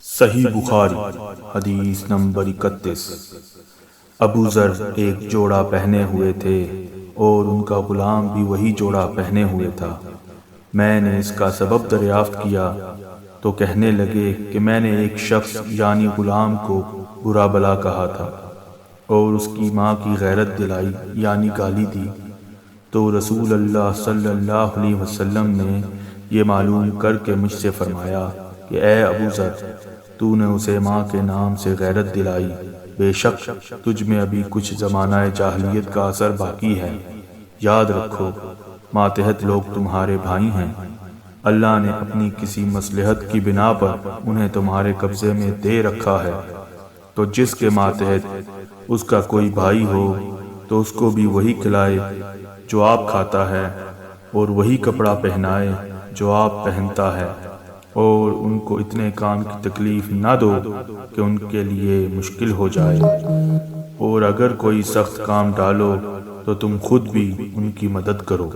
صحیح بخاری حدیث نمبر 31۔ ابو ذر ایک جوڑا پہنے ہوئے تھے اور ان کا غلام بھی وہی جوڑا پہنے ہوئے تھا۔ میں نے اس کا سبب دریافت کیا تو کہنے لگے کہ میں نے ایک شخص یعنی غلام کو برا بلا کہا تھا اور اس کی ماں کی غیرت دلائی یعنی گالی دی، تو رسول اللہ صلی اللہ علیہ وسلم نے یہ معلوم کر کے مجھ سے فرمایا کہ اے ابو ذر، تو نے اسے ماں کے نام سے غیرت دلائی، بے شک تجھ میں ابھی کچھ زمانہ جاہلیت کا اثر باقی ہے۔ یاد رکھو، ماتحت لوگ تمہارے بھائی ہیں، اللہ نے اپنی کسی مصلحت کی بنا پر انہیں تمہارے قبضے میں دے رکھا ہے، تو جس کے ماتحت اس کا کوئی بھائی ہو تو اس کو بھی وہی کھلائے جو آپ کھاتا ہے، اور وہی کپڑا پہنائے جو آپ پہنتا ہے، اور ان کو اتنے کام کی تکلیف نہ دو کہ ان کے لیے مشکل ہو جائے، اور اگر کوئی سخت کام ڈالو تو تم خود بھی ان کی مدد کرو۔